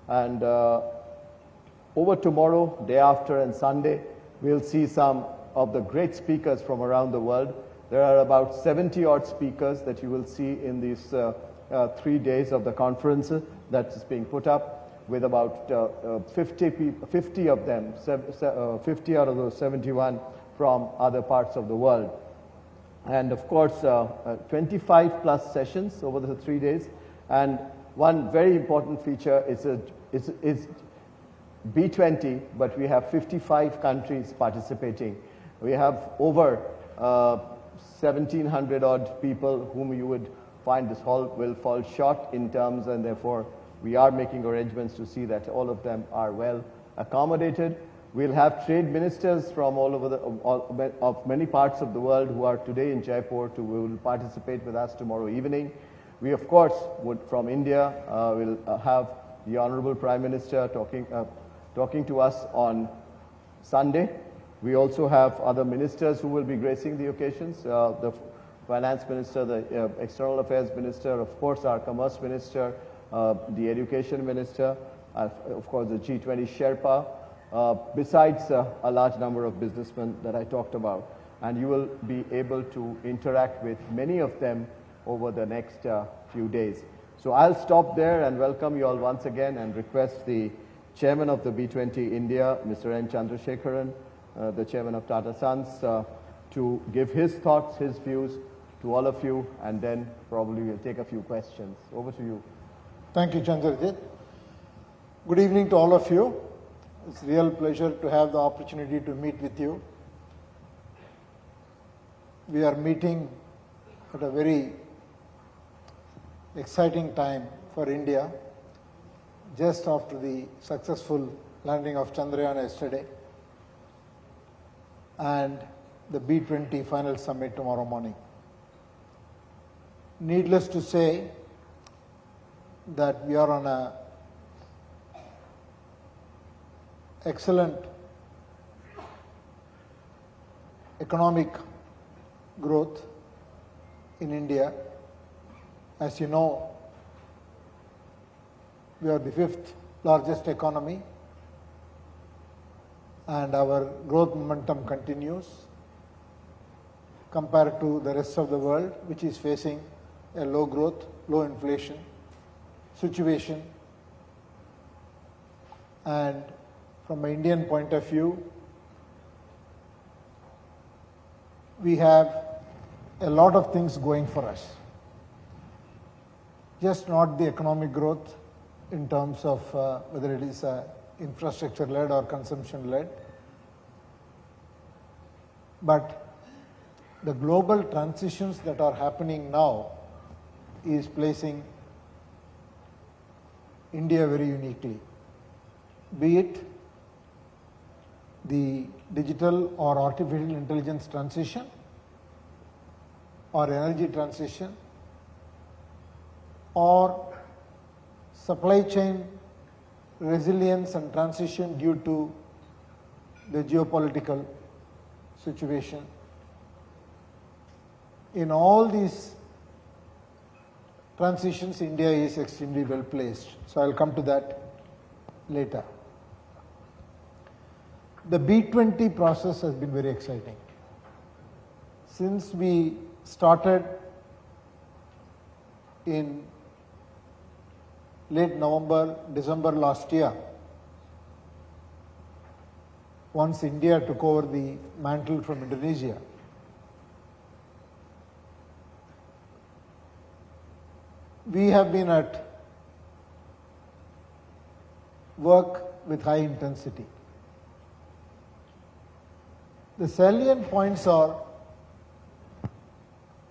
And over tomorrow, day after, and Sunday, we'll see some of the great speakers from around the world. There are about 70-odd speakers that you will see in these 3 days of the conference that's being put up, with about 50 of them, 50 out of those 71 from other parts of the world. And of course, 25 plus sessions over the 3 days. And one very important feature is B20, but we have 55 countries participating. We have over 1,700 odd people whom you would find this hall will fall short in terms, and therefore we are making arrangements to see that all of them are well accommodated. We'll have trade ministers from all over of many parts of the world who are today in Jaipur who will participate with us tomorrow evening. We, of course, would from India will have the Honorable Prime Minister talking to us on Sunday. We also have other ministers who will be gracing the occasions. The Finance Minister, the External Affairs Minister, of course, our Commerce Minister, the Education Minister, of course, the G20 Sherpa, besides a large number of businessmen that I talked about. And you will be able to interact with many of them over the next few days. So I'll stop there and welcome you all once again and request the Chairman of the B20 India, Mr. N. Chandrasekaran, the Chairman of Tata Sons, to give his thoughts, his views to all of you, and then probably we'll take a few questions. Over to you. Thank you, Chandrajit. Good evening to all of you. It's a real pleasure to have the opportunity to meet with you. We are meeting at a very exciting time for India, just after the successful landing of Chandrayaan yesterday and the B20 final summit tomorrow morning. Needless to say that we are on a excellent economic growth in India. As you know, we are the 5th largest economy, and our growth momentum continues compared to the rest of the world, which is facing a low growth, low inflation situation. And from an Indian point of view, we have a lot of things going for us. Just not the economic growth in terms of whether it is infrastructure-led or consumption-led, but the global transitions that are happening now is placing India very uniquely, be it the digital or artificial intelligence transition or energy transition or supply chain resilience and transition due to the geopolitical situation. In all these transitions, India is extremely well placed. So I'll come to that later. The B20 process has been very exciting. Since we started in late November, December last year, once India took over the mantle from Indonesia, we have been at work with high intensity. The salient points are,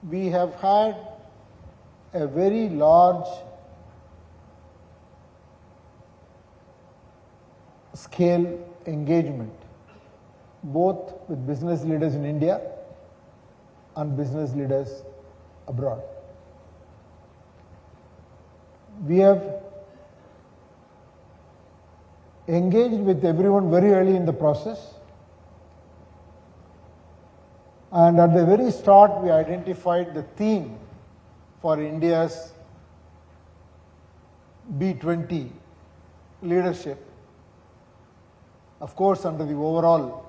we have had a very large scale engagement, both with business leaders in India and business leaders abroad. We have engaged with everyone very early in the process, and at the very start we identified the theme for India's B20 leadership, of course under the overall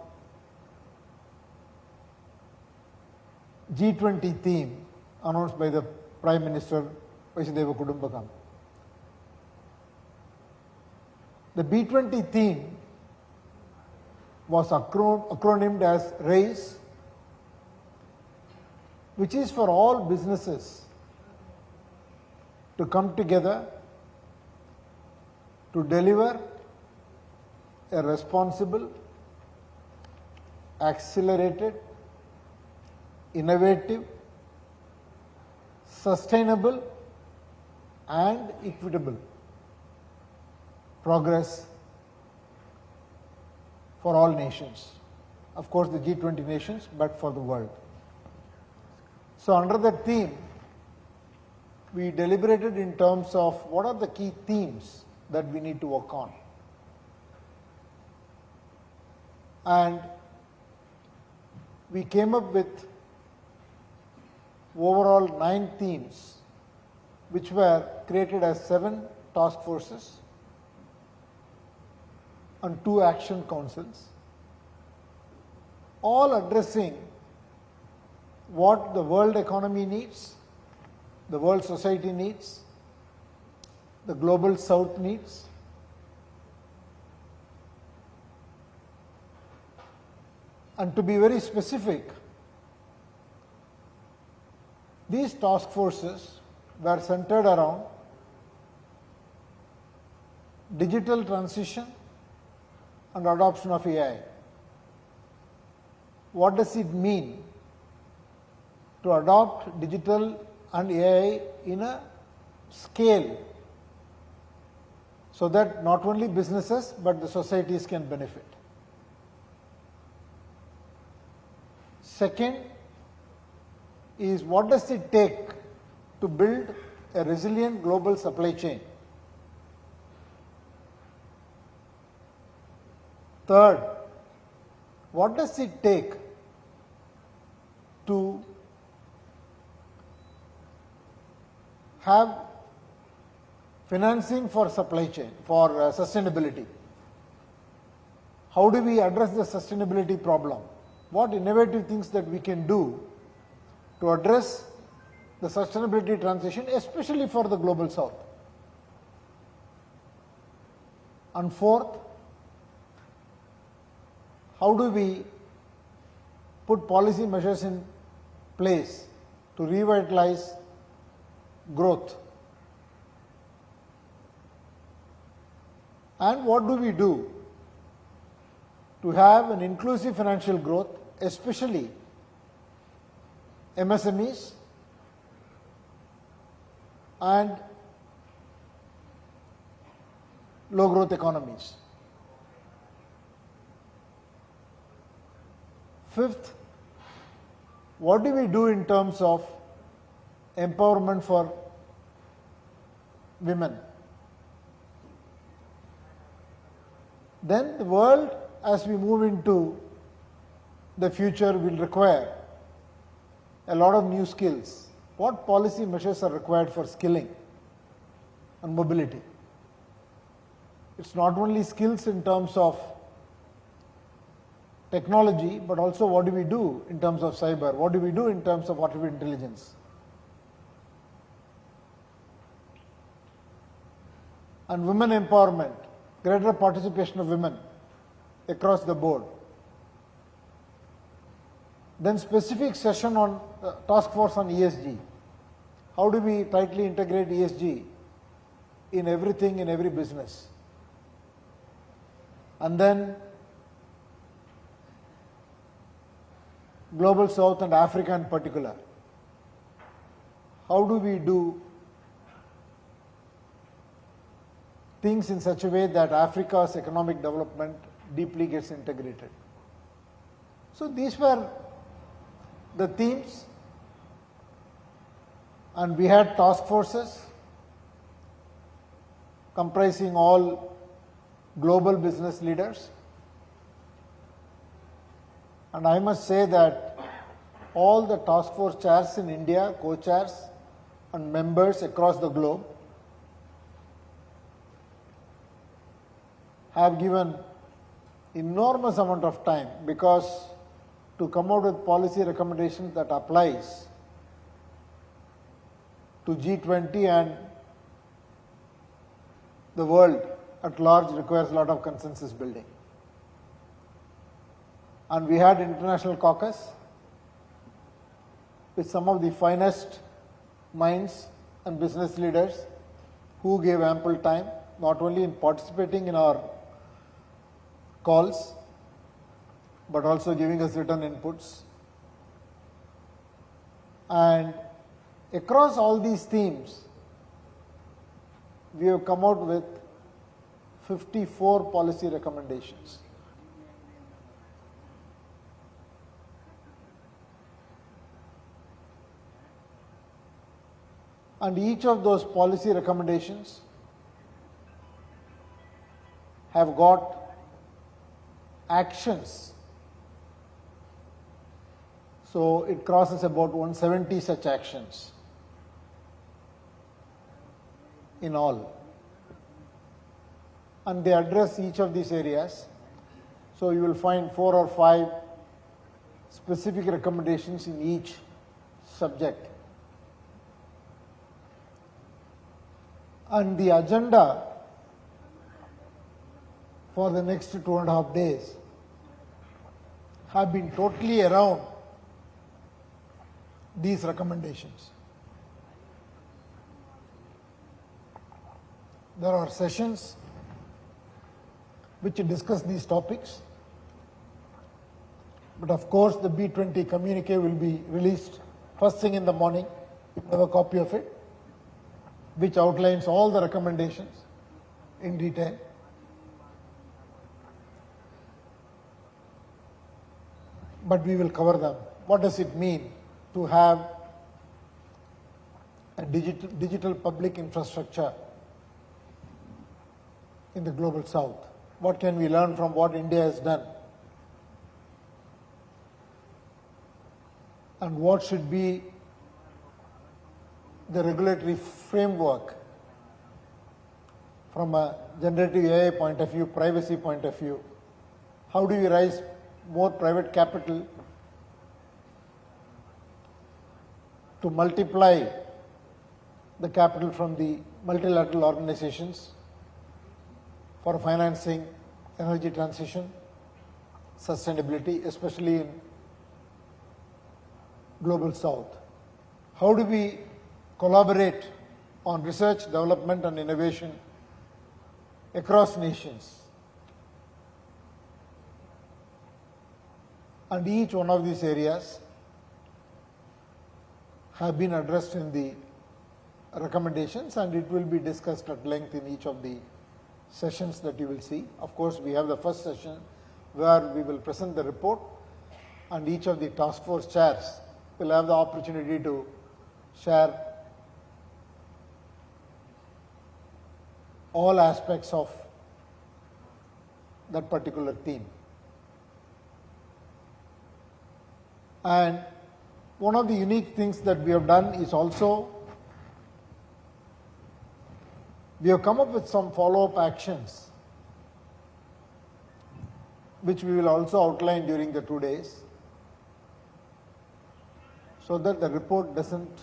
G20 theme announced by the Prime Minister Vaisudeva Kudumbakam. The B20 theme was acronymed as RAISE, which is for all businesses to come together to deliver a responsible, accelerated, innovative, sustainable and equitable progress for all nations. Of course, the G20 nations, but for the world. So under that theme, we deliberated in terms of what are the key themes that we need to work on. And we came up with overall 9 themes, which were created as 7 task forces and 2 action councils, all addressing what the world economy needs, the world society needs, the global south needs, and to be very specific, these task forces were centered around digital transition and adoption of AI. What does it mean to adopt digital and AI in a scale so that not only businesses but the societies can benefit? Second is, what does it take to build a resilient global supply chain? Third, what does it take to have financing for supply chain, for sustainability? How do we address the sustainability problem? What innovative things that we can do to address the sustainability transition, especially for the global south? And fourth, how do we put policy measures in place to revitalize growth? And what do we do to have an inclusive financial growth, especially MSMEs and low growth economies? Fifth, what do we do in terms of empowerment for women? Then the world, as we move into the future, will require a lot of new skills. What policy measures are required for skilling and mobility? It's not only skills in terms of technology, but also what do we do in terms of cyber? What do we do in terms of artificial intelligence? And women empowerment, greater participation of women across the board. Then specific session on task force on ESG. How do we tightly integrate ESG in everything, in every business? And then Global South and Africa in particular. How do we do things in such a way that Africa's economic development deeply gets integrated? So these were the themes, and we had task forces comprising all global business leaders. And I must say that all the task force chairs in India, co-chairs and members across the globe have given enormous amount of time, because to come out with policy recommendations that applies to G20 and the world at large requires a lot of consensus building. And we had international caucus with some of the finest minds and business leaders who gave ample time, not only in participating in our calls, but also giving us written inputs. And across all these themes, we have come out with 54 policy recommendations. And each of those policy recommendations have got actions. So it crosses about 170 such actions in all. And they address each of these areas. So you will find 4 or 5 specific recommendations in each subject. And the agenda for the next 2.5 days have been totally around these recommendations. There are sessions which discuss these topics, but of course the B20 communique will be released first thing in the morning. You have a copy of it, which outlines all the recommendations in detail. But we will cover them. What does it mean to have a digital public infrastructure in the global south? What can we learn from what India has done? And what should be the regulatory framework from a generative AI point of view, privacy point of view? How do we raise more private capital to multiply the capital from the multilateral organizations for financing energy transition, sustainability, especially in global south? How do we collaborate on research, development and innovation across nations? And each one of these areas have been addressed in the recommendations, and it will be discussed at length in each of the sessions that you will see. Of course, we have the first session where we will present the report, and each of the task force chairs will have the opportunity to share all aspects of that particular theme. And one of the unique things that we have done is also we have come up with some follow-up actions which we will also outline during the 2 days, so that the report doesn't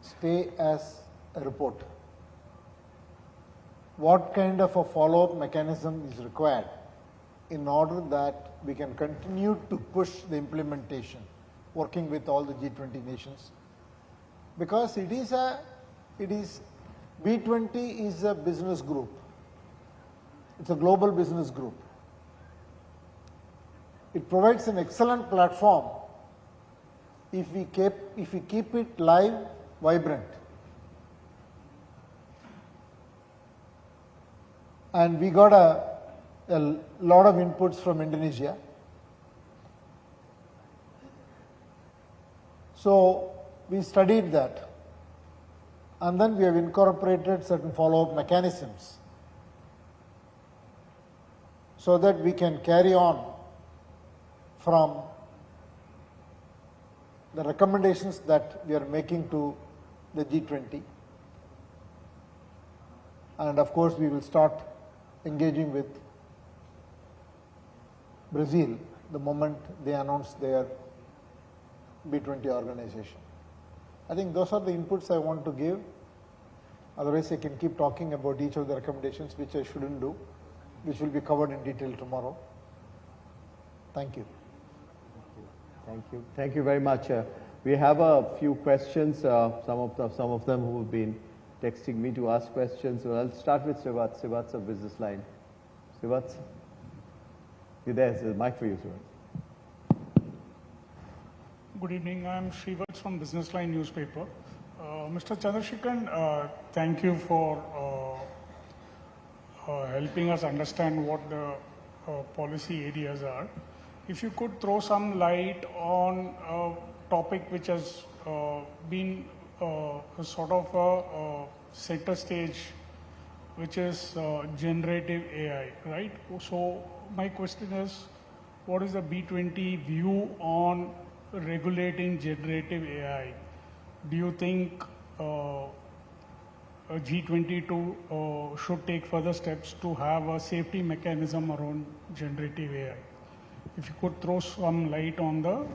stay as a report. What kind of a follow-up mechanism is required in order that we can continue to push the implementation, working with all the G20 nations? Because B20 is a business group. It's a global business group. It provides an excellent platform if we keep it live, vibrant. And we got a lot of inputs from Indonesia. So we studied that, and then we have incorporated certain follow-up mechanisms so that we can carry on from the recommendations that we are making to the G20. And of course, we will start engaging with Brazil the moment they announced their B20 organization. I think those are the inputs I want to give. Otherwise, I can keep talking about each of the recommendations, which I shouldn't do, which will be covered in detail tomorrow. Thank you. Thank you. Thank you very much. We have a few questions, some of them who have been texting me to ask questions. So I'll start with Srivat. Srivat's of Business Line. Srivat, you're there. There's a mic for you, Srivat. Good evening. I'm Srivat from Business Line newspaper. Mr. Chandrasekaran, thank you for helping us understand what the policy areas are. If you could throw some light on a topic which has been sort of a center stage, which is generative AI, right? So my question is, what is the B20 view on regulating generative AI? Do you think G20 should take further steps to have a safety mechanism around generative AI? If you could throw some light on the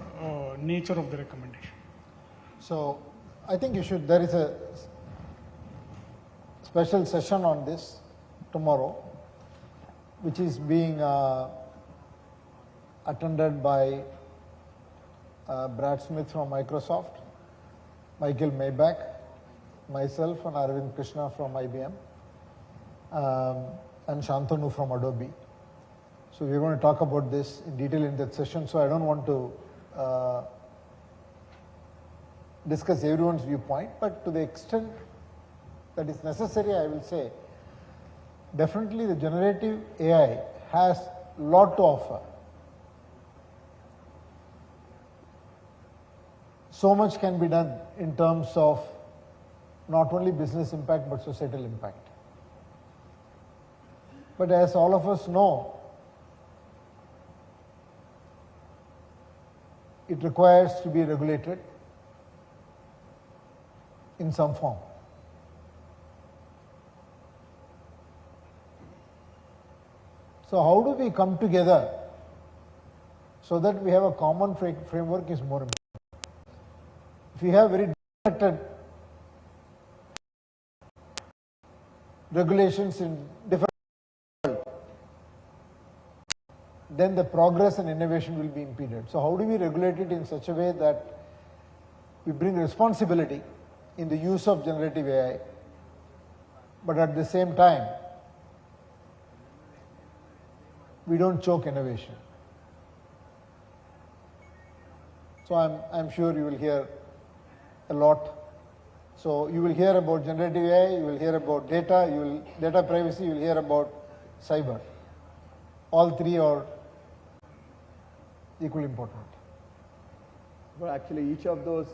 nature of the recommendation. So I think you should, there is a special session on this tomorrow, which is being attended by Brad Smith from Microsoft, Michael Maybach, myself and Arvind Krishna from IBM, and Shantanu from Adobe. So we're going to talk about this in detail in that session, so I don't want to discuss everyone's viewpoint, but to the extent that is necessary, I will say, definitely the generative AI has a lot to offer. So much can be done in terms of not only business impact but societal impact. But as all of us know, it requires to be regulated in some form. So how do we come together so that we have a common framework is more important. If we have very disconnected regulations in different world, then the progress and innovation will be impeded. So how do we regulate it in such a way that we bring responsibility in the use of generative AI, but at the same time, we don't choke innovation. So I'm sure you will hear a lot. So you will hear about generative AI, you will hear about data, data privacy, you will hear about cyber. All three are equally important. Well, actually, each of those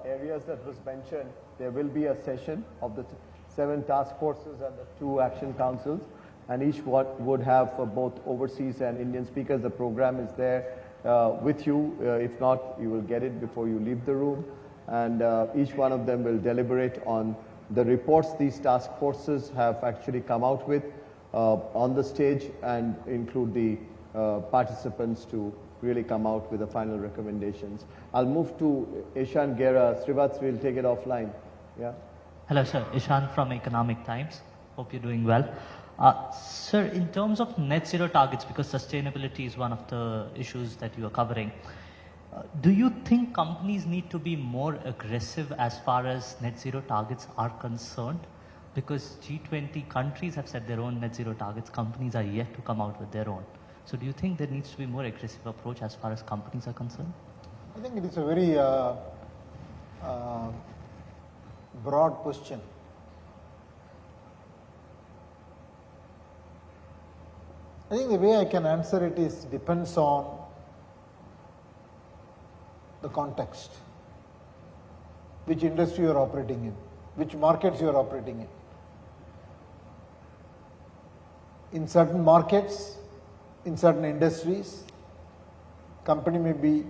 areas that was mentioned, there will be a session of the 7 task forces and the 2 action councils, and each one would have for both overseas and Indian speakers. The program is there with you. If not, you will get it before you leave the room. And each one of them will deliberate on the reports these task forces have actually come out with on the stage, and include the participants to really come out with the final recommendations. I'll move to Ishan Gera. Srivat will take it offline. Yeah. Hello, sir. Ishan from Economic Times. Hope you're doing well. Sir, in terms of net zero targets, because sustainability is one of the issues that you are covering, do you think companies need to be more aggressive as far as net zero targets are concerned? Because G20 countries have set their own net zero targets, companies are yet to come out with their own. So do you think there needs to be more aggressive approach as far as companies are concerned? I think it is a very broad question. I think the way I can answer it is depends on the context, which industry you are operating in, which markets you are operating in. In certain markets, in certain industries, company may be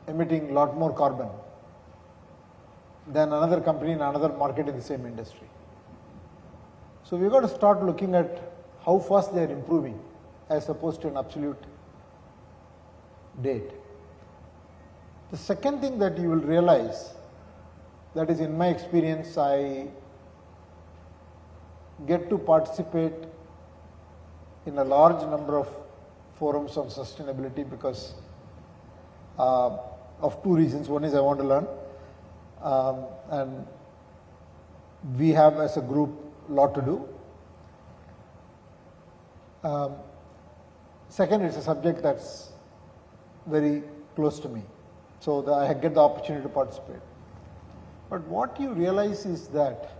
emitting a lot more carbon than another company in another market in the same industry. So we've got to start looking at how fast they are improving as opposed to an absolute date. The second thing that you will realize, that is in my experience, I get to participate in a large number of forums on sustainability because of two reasons. One is I want to learn, and we have as a group a lot to do. Second, it's a subject that's very close to me, so I get the opportunity to participate. But what you realize is that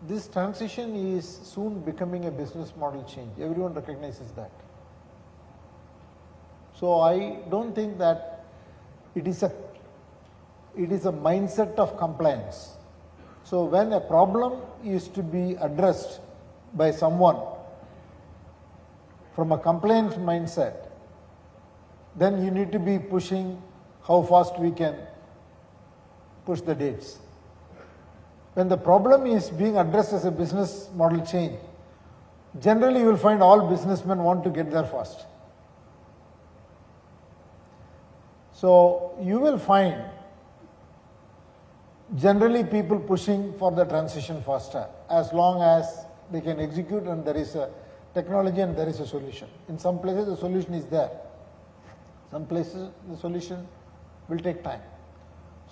this transition is soon becoming a business model change. Everyone recognizes that. So I don't think that it is a mindset of compliance. So when a problem is to be addressed by someone from a compliance mindset, then you need to be pushing how fast we can push the dates. When the problem is being addressed as a business model change, generally you will find all businessmen want to get there fast. So you will find generally people pushing for the transition faster as long as they can execute and there is a technology and there is a solution. In some places the solution is there. Some places the solution will take time.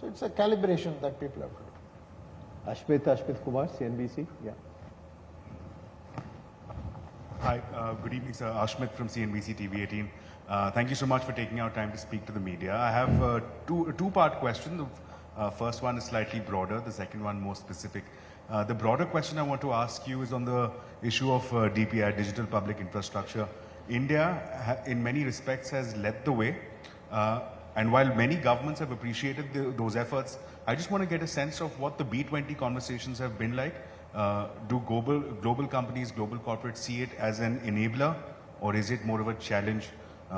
So it's a calibration that people have to do. Ashmit Kumar, CNBC. Yeah. Hi, good evening, sir. Ashmit from CNBC-TV18. Thank you so much for taking our time to speak to the media. I have a two-part question. The first one is slightly broader, the second one more specific. The broader question I want to ask you is on the issue of DPI, Digital Public Infrastructure. India, in many respects, has led the way. And while many governments have appreciated those efforts, I just want to get a sense of what the B20 conversations have been like. Do global companies, global corporates see it as an enabler, or is it more of a challenge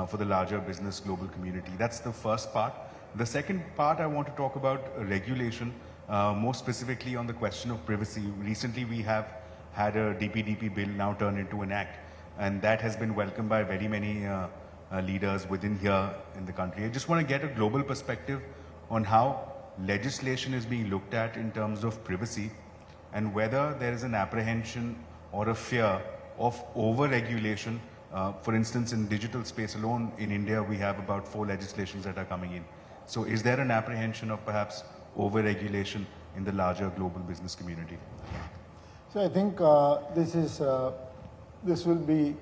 for the larger business global community? That's the first part. The second part, I want to talk about regulation, more specifically on the question of privacy. Recently, we have had a DPDP bill now turned into an act, and that has been welcomed by very many leaders within here in the country. I just want to get a global perspective on how legislation is being looked at in terms of privacy, and whether there is an apprehension or a fear of over-regulation. For instance, in digital space alone, in India, we have about 4 legislations that are coming in. So is there an apprehension of perhaps over-regulation in the larger global business community? So I think this will be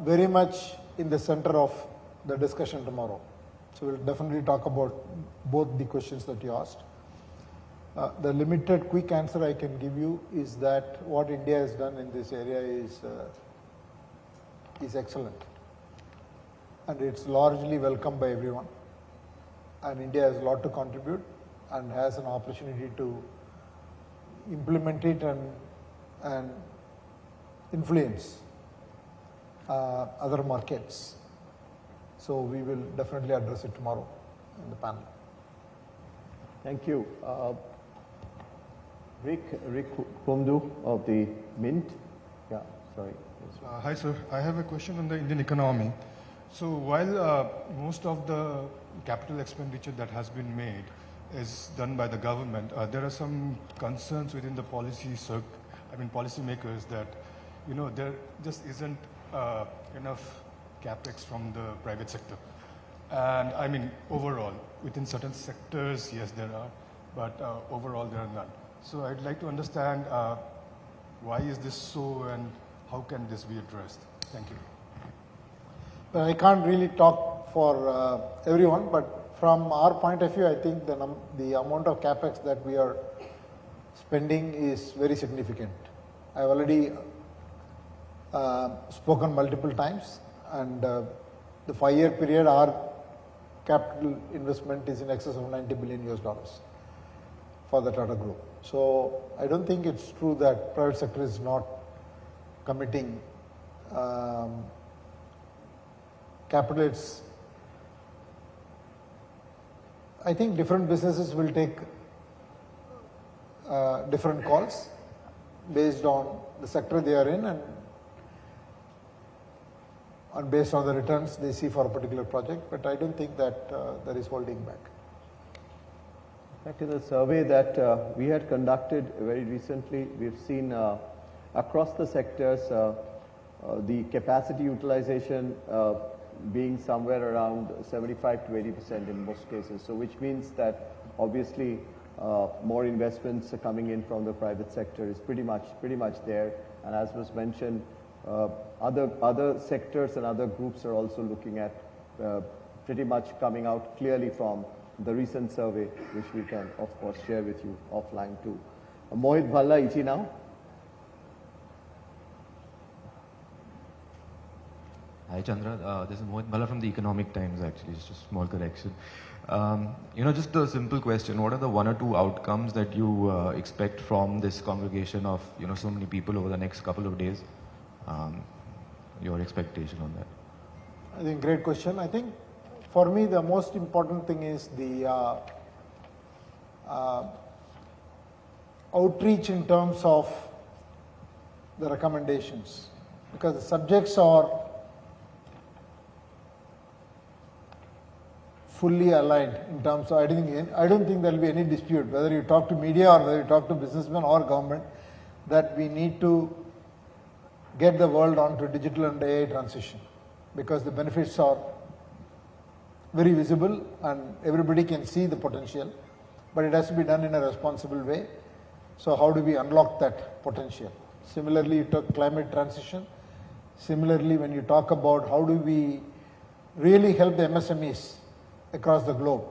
very much in the center of the discussion tomorrow. So we'll definitely talk about both the questions that you asked. The limited quick answer I can give you is that what India has done in this area is excellent, and it's largely welcomed by everyone. And India has a lot to contribute and has an opportunity to implement it and influence other markets. So we will definitely address it tomorrow in the panel. Thank you. Rick Kumdu of the Mint. Yeah, sorry. Hi sir, I have a question on the Indian economy. So while most of the capital expenditure that has been made is done by the government, there are some concerns within the policymakers that, you know, there just isn't enough capex from the private sector. And I mean, overall, within certain sectors, yes, there are, but overall there are none. So I'd like to understand why is this so, and how can this be addressed? Thank you. Well, I can't really talk for everyone, but from our point of view, I think the amount of capex that we are spending is very significant. I've already spoken multiple times, and the 5-year period, our capital investment is in excess of $90 billion for the Tata Group. So I don't think it's true that private sector is not committing capital. I think different businesses will take different calls based on the sector they are in, and based on the returns they see for a particular project, but I don't think that that is holding back. In fact, in a survey that we had conducted very recently, we've seen across the sectors the capacity utilization being somewhere around 75 to 80% in most cases. So which means that obviously more investments are coming in from the private sector is pretty much there. And as was mentioned, other sectors and other groups are also looking at pretty much coming out clearly from the recent survey, which we can of course share with you offline too. Mohit Bhalla, ET Now. Hi Chandra, this is Mohit Bhalla from the Economic Times actually, just a small correction. Just a simple question, what are the one or two outcomes that you expect from this congregation of, so many people over the next couple of days? Your expectation on that? I think great question. I think for me the most important thing is the outreach in terms of the recommendations, because the subjects are fully aligned in terms of, I don't think there will be any dispute whether you talk to media or whether you talk to businessmen or government, that we need to get the world onto digital and AI transition, because the benefits are very visible and everybody can see the potential, but it has to be done in a responsible way. So how do we unlock that potential? Similarly, you talk climate transition. Similarly, when you talk about how do we really help the MSMEs across the globe,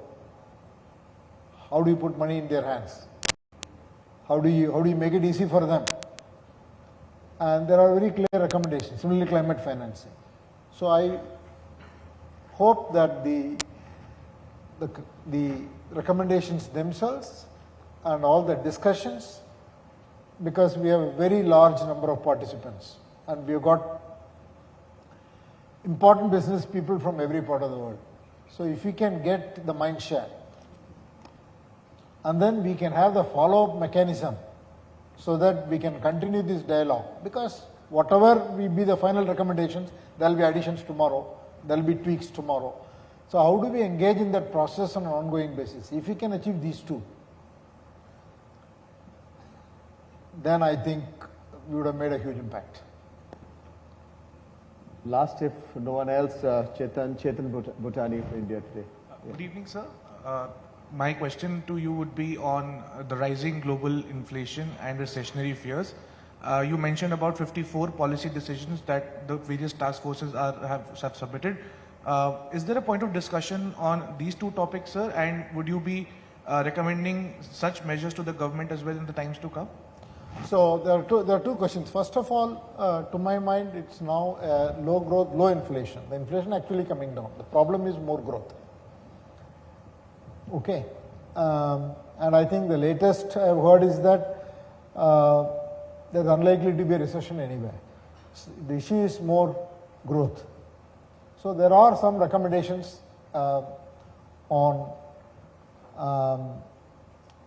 how do you put money in their hands? How do you make it easy for them? And there are very clear recommendations. Similarly, climate financing. So I hope that the recommendations themselves and all the discussions, because we have a very large number of participants and we have got important business people from every part of the world. So if we can get the mind share and then we can have the follow-up mechanism so that we can continue this dialogue, because whatever will be the final recommendations, there will be additions tomorrow, there will be tweaks tomorrow. So how do we engage in that process on an ongoing basis? If we can achieve these two, then I think we would have made a huge impact. Last, if no one else, Chetan Bhutani for India Today. Good evening, sir. My question to you would be on the rising global inflation and recessionary fears. You mentioned about 54 policy decisions that the various task forces have submitted. Is there a point of discussion on these two topics, sir? And would you be recommending such measures to the government as well in the times to come? So there are two questions. First of all, to my mind, it's now low growth, low inflation. The inflation actually coming down. The problem is more growth. Okay. And I think the latest I've heard is that there's unlikely to be a recession anywhere. The issue is more growth. So there are some recommendations on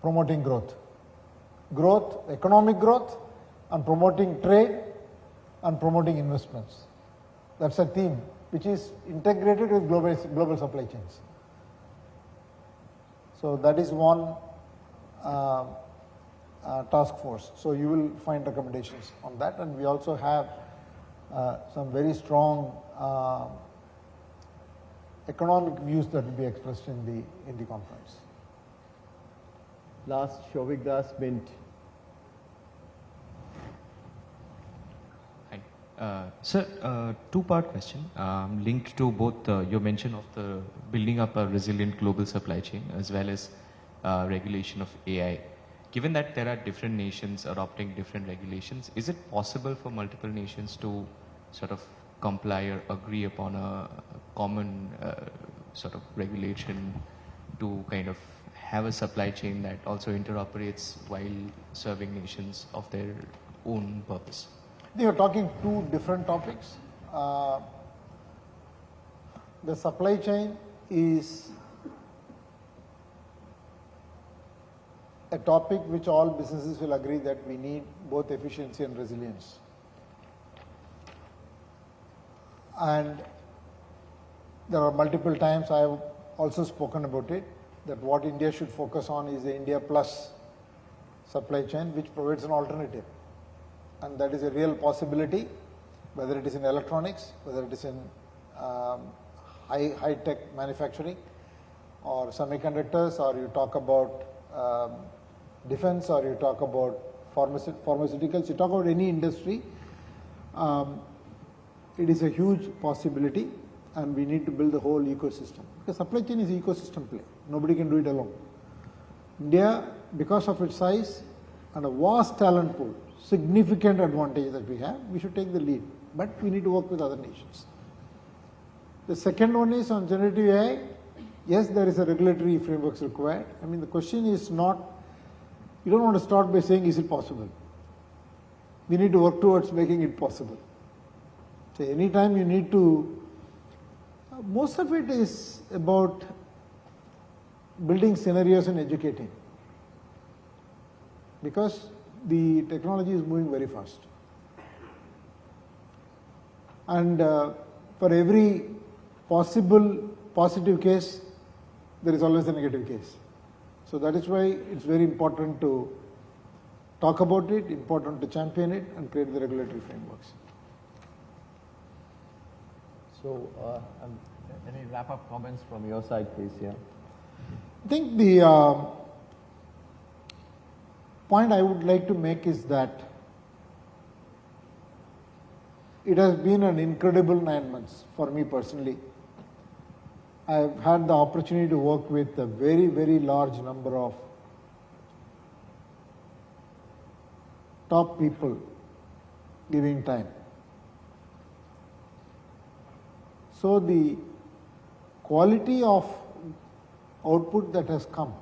promoting growth. Economic growth, and promoting trade and promoting investments. That's a theme which is integrated with global supply chains. So that is one task force. So you will find recommendations on that, and we also have some very strong economic views that will be expressed in the conference. Last, Shovik Das, Mint. Sir, two-part question linked to both your mention of the building up a resilient global supply chain as well as regulation of AI. Given that there are different nations adopting different regulations, is it possible for multiple nations to sort of comply or agree upon a common sort of regulation to kind of have a supply chain that also interoperates while serving nations of their own purpose? You are talking two different topics. The supply chain is a topic which all businesses will agree that we need both efficiency and resilience. And there are multiple times I have also spoken about it, that what India should focus on is the India Plus supply chain, which provides an alternative. And that is a real possibility, whether it is in electronics, whether it is in high-tech manufacturing, or semiconductors, or you talk about defense, or you talk about pharmaceuticals, you talk about any industry, it is a huge possibility, and we need to build the whole ecosystem. Because supply chain is an ecosystem play. Nobody can do it alone. India, because of its size and a vast talent pool, significant advantage that we have, we should take the lead. But we need to work with other nations. The second one is on generative AI. Yes, there is a regulatory framework required. I mean, the question is not, you don't want to start by saying, is it possible? We need to work towards making it possible. So anytime you need to, most of it is about building scenarios and educating. Because the technology is moving very fast. And for every possible positive case, there is always a negative case. So that is why it's very important to talk about it, important to champion it, and create the regulatory frameworks. So, any wrap-up comments from your side, please? Yeah. I think the point I would like to make is that it has been an incredible 9 months for me personally. I have had the opportunity to work with a very, very large number of top people giving time. So the quality of output that has come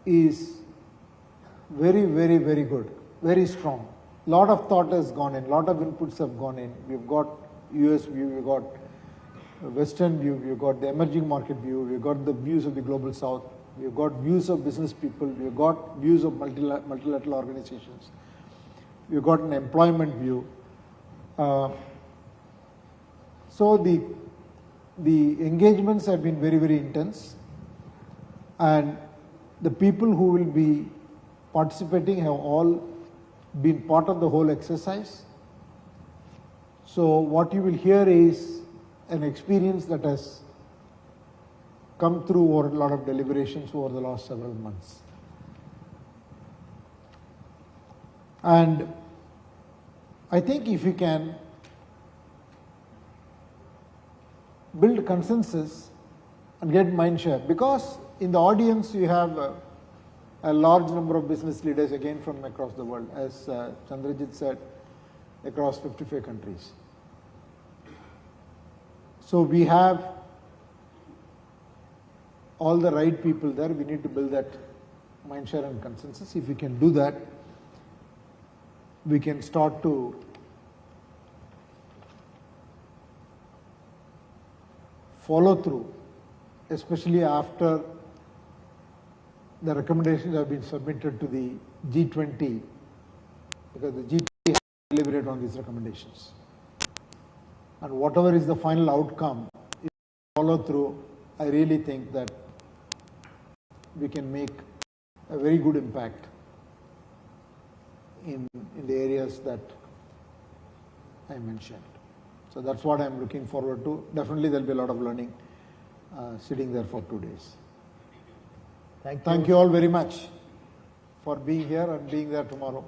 is very, very, very good, very strong. Lot of thought has gone in, lot of inputs have gone in. We've got US view, we've got Western view, we've got the emerging market view, we've got the views of the global South, we've got views of business people, we've got views of multilateral organizations, we've got an employment view. So the engagements have been very, very intense, and the people who will be participating have all been part of the whole exercise. So what you will hear is an experience that has come through over a lot of deliberations over the last several months. And I think if we can build consensus and get mindshare, because in the audience you have a large number of business leaders again from across the world, as Chandrajit said, across 55 countries. So we have all the right people there. We need to build that mindshare and consensus. If we can do that, we can start to follow through, especially after the recommendations have been submitted to the G20, because the G20 has to deliberate on these recommendations. And whatever is the final outcome, if we follow through, I really think that we can make a very good impact in the areas that I mentioned. So that's what I'm looking forward to. Definitely there'll be a lot of learning sitting there for 2 days. Thank you all very much for being here and being there tomorrow.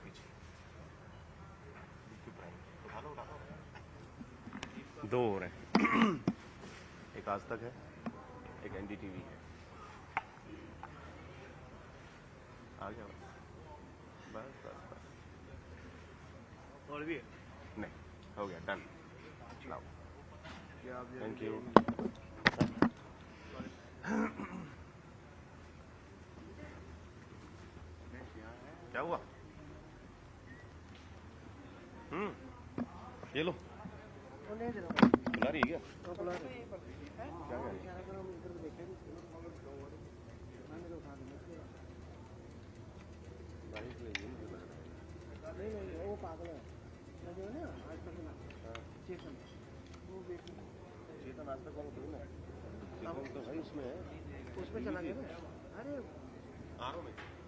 पीछे दो और हैं एक आज तक है एक NDTV है आ गया बस बस बस और भी है नहीं हो गया डन लाओ थैंक यू क्या हुआ ये लो बुला रही है क्या बुला रही है क्या कह रही है नहीं वो पागल है जो है ना आज तक ना चेतन वो चेतन आज तक वाला ना चेतन तो भाई उसमें चला गया ना अरे आ रहा हूँ मैं